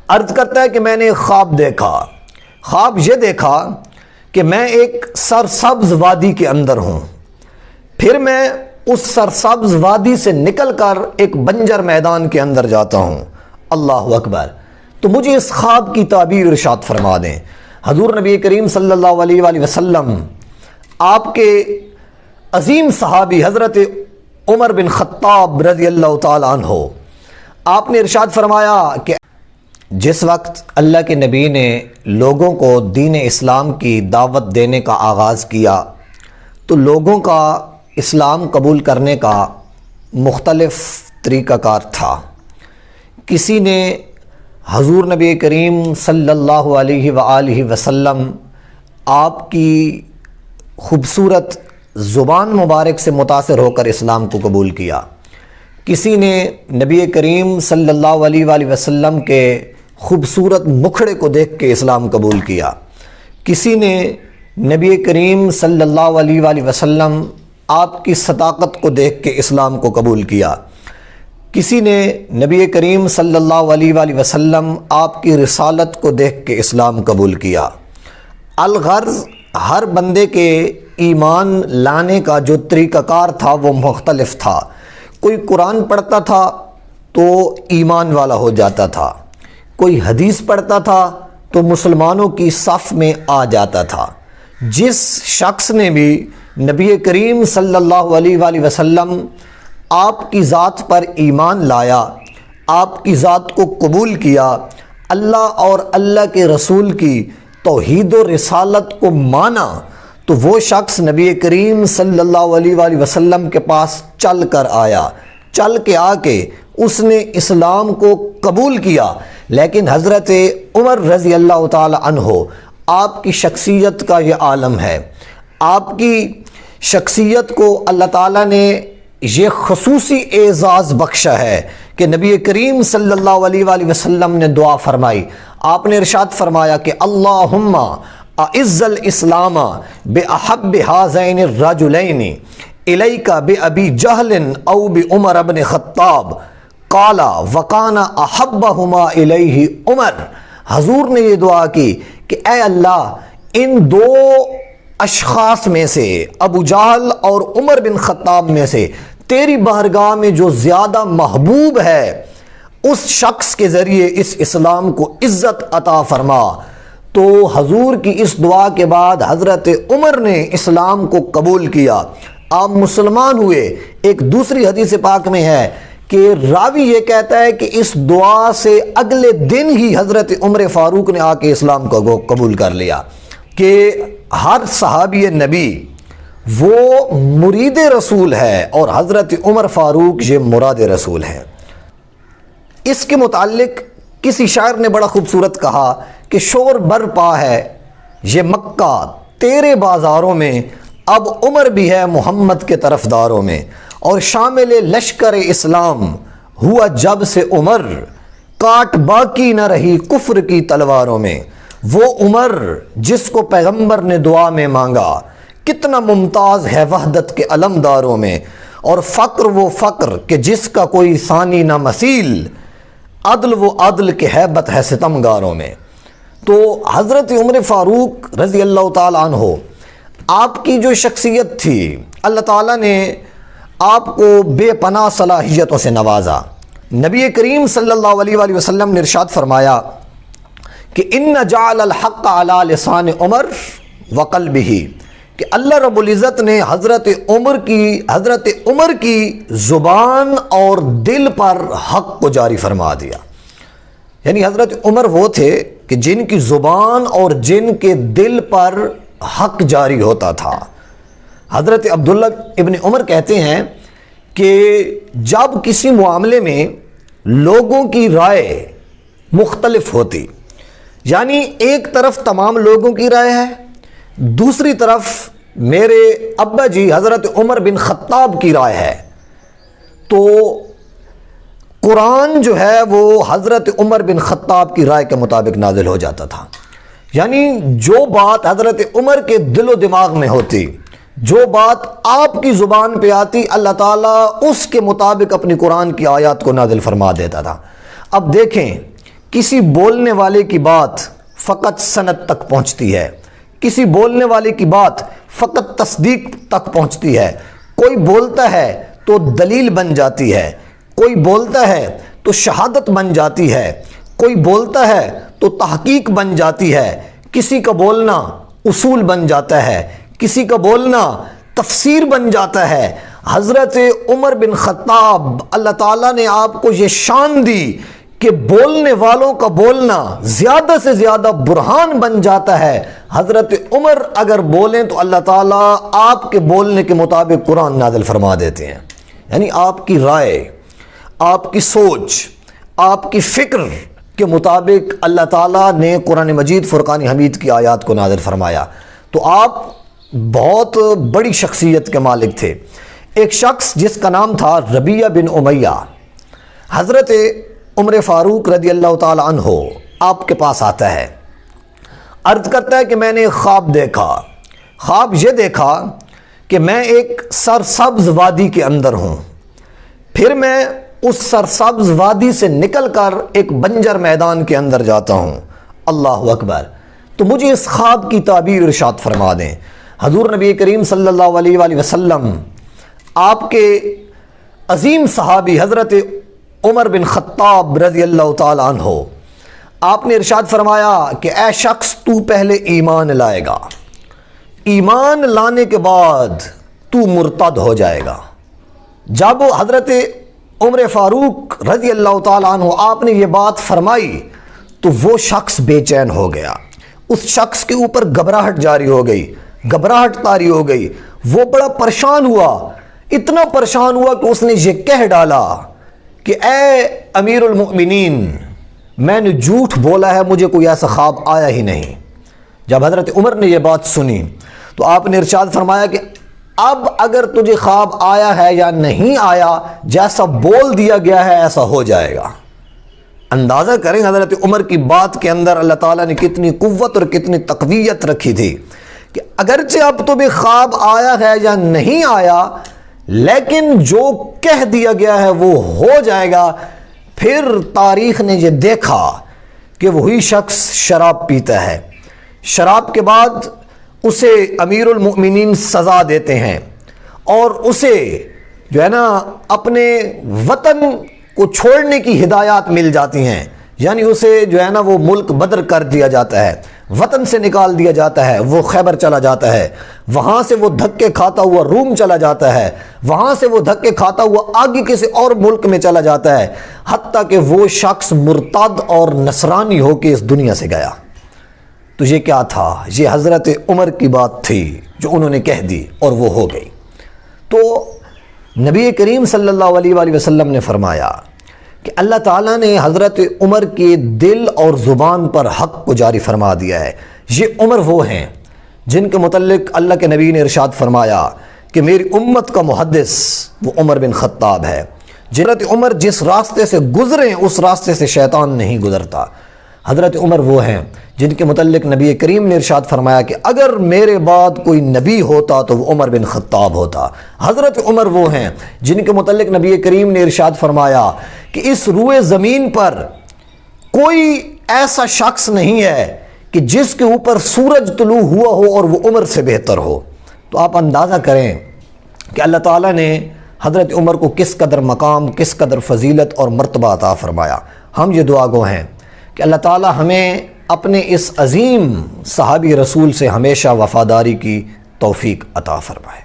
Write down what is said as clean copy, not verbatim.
عرض کرتا ہے کہ میں نے ایک خواب دیکھا، خواب یہ دیکھا کہ میں ایک سرسبز وادی کے اندر ہوں، پھر میں اس سرسبز وادی سے نکل کر ایک بنجر میدان کے اندر جاتا ہوں۔ اللہ اکبر۔ تو مجھے اس خواب کی تعبیر ارشاد فرما دیں۔ حضور نبی کریم صلی اللہ علیہ وآلہ وسلم آپ کے عظیم صحابی حضرت عمر بن خطاب رضی اللہ تعالیٰ عنہ، آپ نے ارشاد فرمایا کہ جس وقت اللہ کے نبی نے لوگوں کو دین اسلام کی دعوت دینے کا آغاز کیا تو لوگوں کا اسلام قبول کرنے کا مختلف طریقہ کار تھا۔ کسی نے حضور نبی کریم صلی اللہ علیہ وآلہ وسلم آپ کی خوبصورت زبان مبارک سے متاثر ہو کر اسلام کو قبول کیا، کسی نے نبی کریم صلی اللہ علیہ وآلہ وسلم کے خوبصورت مکھڑے کو دیکھ کے اسلام قبول کیا، کسی نے نبی کریم صلی اللہ علیہ وآلہ وسلم آپ کی صداقت کو دیکھ کے اسلام کو قبول کیا، کسی نے نبی کریم صلی اللہ علیہ وآلہ وسلم آپ کی رسالت کو دیکھ کے اسلام قبول کیا۔ الغرض ہر بندے کے ایمان لانے کا جو طریقہ کار تھا وہ مختلف تھا۔ کوئی قرآن پڑھتا تھا تو ایمان والا ہو جاتا تھا، کوئی حدیث پڑھتا تھا تو مسلمانوں کی صف میں آ جاتا تھا۔ جس شخص نے بھی نبی کریم صلی اللہ علیہ وآلہ وسلم آپ کی ذات پر ایمان لایا، آپ کی ذات کو قبول کیا، اللہ اور اللہ کے رسول کی توحید و رسالت کو مانا، تو وہ شخص نبی کریم صلی اللہ علیہ وآلہ وسلم کے پاس چل کر آیا، چل کے آ کے اس نے اسلام کو قبول کیا۔ لیکن حضرت عمر رضی اللہ تعالی عنہ، آپ کی شخصیت کا یہ عالم ہے، آپ کی شخصیت کو اللہ تعالیٰ نے یہ خصوصی اعزاز بخشا ہے کہ نبی کریم صلی اللہ علیہ وآلہ وسلم نے دعا فرمائی۔ آپ نے ارشاد فرمایا کہ اللہم اعز الاسلام باحب ہذین الرجلین الیک بابی جہل او بعمر بن خطاب قال وکان احبہما الیہ عمر۔ حضور نے یہ دعا کی کہ اے اللہ، ان دو اشخاص میں سے، ابو جہل اور عمر بن خطاب میں سے تیری بارگاہ میں جو زیادہ محبوب ہے اس شخص کے ذریعے اس اسلام کو عزت عطا فرما۔ تو حضور کی اس دعا کے بعد حضرت عمر نے اسلام کو قبول کیا، آپ مسلمان ہوئے۔ ایک دوسری حدیث پاک میں ہے کہ راوی یہ کہتا ہے کہ اس دعا سے اگلے دن ہی حضرت عمر فاروق نے آ کے اسلام کو قبول کر لیا کہ ہر صحابی نبی وہ مرید رسول ہے اور حضرت عمر فاروق یہ مراد رسول ہے۔ اس کے متعلق کسی شاعر نے بڑا خوبصورت کہا کہ شور برپا ہے یہ مکہ تیرے بازاروں میں، اب عمر بھی ہے محمد کے طرفداروں میں، اور شامل لشکر اسلام ہوا جب سے عمر، کاٹ باقی نہ رہی کفر کی تلواروں میں۔ وہ عمر جس کو پیغمبر نے دعا میں مانگا، کتنا ممتاز ہے وحدت کے علمداروں میں، اور فقر وہ فقر کہ جس کا کوئی ثانی نہ مثیل، عدل وہ عدل کے ہیبت ہے ستمگاروں میں۔ تو حضرت عمر فاروق رضی اللہ تعالیٰ عنہ، آپ کی جو شخصیت تھی، اللہ تعالیٰ نے آپ کو بے پناہ صلاحیتوں سے نوازا۔ نبی کریم صلی اللہ علیہ وآلہ وسلم نے ارشاد فرمایا کہ ان جعل الحق علی لسان عمر وقلبہ، کہ اللہ رب العزت نے حضرت عمر کی زبان اور دل پر حق کو جاری فرما دیا۔ یعنی حضرت عمر وہ تھے کہ جن کی زبان اور جن کے دل پر حق جاری ہوتا تھا۔ حضرت عبداللہ ابن عمر کہتے ہیں کہ جب کسی معاملے میں لوگوں کی رائے مختلف ہوتی، یعنی ایک طرف تمام لوگوں کی رائے ہے، دوسری طرف میرے ابا جی حضرت عمر بن خطاب کی رائے ہے، تو قرآن جو ہے وہ حضرت عمر بن خطاب کی رائے کے مطابق نازل ہو جاتا تھا۔ یعنی جو بات حضرت عمر کے دل و دماغ میں ہوتی، جو بات آپ کی زبان پہ آتی، اللہ تعالیٰ اس کے مطابق اپنی قرآن کی آیات کو نازل فرما دیتا تھا۔ اب دیکھیں کسی بولنے والے کی بات فقط سند تک پہنچتی ہے، کسی بولنے والے کی بات فقط تصدیق تک پہنچتی ہے۔ کوئی بولتا ہے تو دلیل بن جاتی ہے، کوئی بولتا ہے تو شہادت بن جاتی ہے، کوئی بولتا ہے تو تحقیق بن جاتی ہے، کسی کا بولنا اصول بن جاتا ہے، کسی کا بولنا تفسیر بن جاتا ہے۔ حضرت عمر بن خطاب اللہ تعالیٰ نے آپ کو یہ شان دی کہ بولنے والوں کا بولنا زیادہ سے زیادہ برہان بن جاتا ہے۔ حضرت عمر اگر بولیں تو اللہ تعالیٰ آپ کے بولنے کے مطابق قرآن نازل فرما دیتے ہیں، یعنی آپ کی رائے، آپ کی سوچ، آپ کی فکر کے مطابق اللہ تعالیٰ نے قرآن مجید فرقان حمید کی آیات کو نازل فرمایا۔ تو آپ بہت بڑی شخصیت کے مالک تھے۔ ایک شخص جس کا نام تھا ربیہ بن امیہ، حضرت عمر فاروق رضی اللہ تعالی عنہ آپ کے پاس آتا ہے، عرض کرتا ہے کہ میں نے ایک خواب دیکھا۔ خواب یہ دیکھا کہ میں ایک سرسبز وادی کے اندر ہوں، پھر میں اس سرسبز وادی سے نکل کر ایک بنجر میدان کے اندر جاتا ہوں۔ اللہ اکبر! تو مجھے اس خواب کی تعبیر ارشاد فرما دیں۔ حضور نبی کریم صلی اللہ علیہ وآلہ وسلم آپ کے عظیم صحابی حضرت عمر بن خطاب رضی اللہ تعالی عنہ، آپ نے ارشاد فرمایا کہ اے شخص تو پہلے ایمان لائے گا، ایمان لانے کے بعد تو مرتد ہو جائے گا۔ جب حضرت عمر فاروق رضی اللہ تعالی عنہ آپ نے یہ بات فرمائی تو وہ شخص بے چین ہو گیا، اس شخص کے اوپر گھبراہٹ جاری ہو گئی، گھبراہٹ طاری ہو گئی، وہ بڑا پریشان ہوا، اتنا پریشان ہوا کہ اس نے یہ کہہ ڈالا کہ اے امیر المؤمنین، میں نے جھوٹ بولا ہے، مجھے کوئی ایسا خواب آیا ہی نہیں۔ جب حضرت عمر نے یہ بات سنی تو آپ نے ارشاد فرمایا کہ اب اگر تجھے خواب آیا ہے یا نہیں آیا، جیسا بول دیا گیا ہے ایسا ہو جائے گا۔ اندازہ کریں حضرت عمر کی بات کے اندر اللہ تعالیٰ نے کتنی قوت اور کتنی تقویت رکھی تھی کہ اگرچہ اب تمہیں خواب آیا ہے یا نہیں آیا، لیکن جو کہہ دیا گیا ہے وہ ہو جائے گا۔ پھر تاریخ نے یہ دیکھا کہ وہی شخص شراب پیتا ہے، شراب کے بعد اسے امیر المؤمنین سزا دیتے ہیں اور اسے جو ہے نا اپنے وطن کو چھوڑنے کی ہدایات مل جاتی ہیں، یعنی اسے جو ہے نا وہ ملک بدر کر دیا جاتا ہے، وطن سے نکال دیا جاتا ہے، وہ خیبر چلا جاتا ہے، وہاں سے وہ دھکے کھاتا ہوا روم چلا جاتا ہے، وہاں سے وہ دھکے کھاتا ہوا آگے کسی اور ملک میں چلا جاتا ہے، حتیٰ کہ وہ شخص مرتد اور نصرانی ہو کے اس دنیا سے گیا۔ تو یہ کیا تھا؟ یہ حضرت عمر کی بات تھی جو انہوں نے کہہ دی اور وہ ہو گئی۔ تو نبی کریم صلی اللہ علیہ وآلہ وسلم نے فرمایا کہ اللہ تعالیٰ نے حضرت عمر کے دل اور زبان پر حق کو جاری فرما دیا ہے۔ یہ عمر وہ ہیں جن کے متعلق اللہ کے نبی نے ارشاد فرمایا کہ میری امت کا محدث وہ عمر بن خطاب ہے۔ حضرت عمر جس راستے سے گزریں اس راستے سے شیطان نہیں گزرتا۔ حضرت عمر وہ ہیں جن کے متعلق نبی کریم نے ارشاد فرمایا کہ اگر میرے بعد کوئی نبی ہوتا تو وہ عمر بن خطاب ہوتا۔ حضرت عمر وہ ہیں جن کے متعلق نبی کریم نے ارشاد فرمایا کہ اس روئے زمین پر کوئی ایسا شخص نہیں ہے کہ جس کے اوپر سورج طلوع ہوا ہو اور وہ عمر سے بہتر ہو۔ تو آپ اندازہ کریں کہ اللہ تعالیٰ نے حضرت عمر کو کس قدر مقام، کس قدر فضیلت اور مرتبہ عطا فرمایا۔ ہم یہ دعا گو ہیں کہ اللہ تعالیٰ ہمیں اپنے اس عظیم صحابی رسول سے ہمیشہ وفاداری کی توفیق عطا فرمائے۔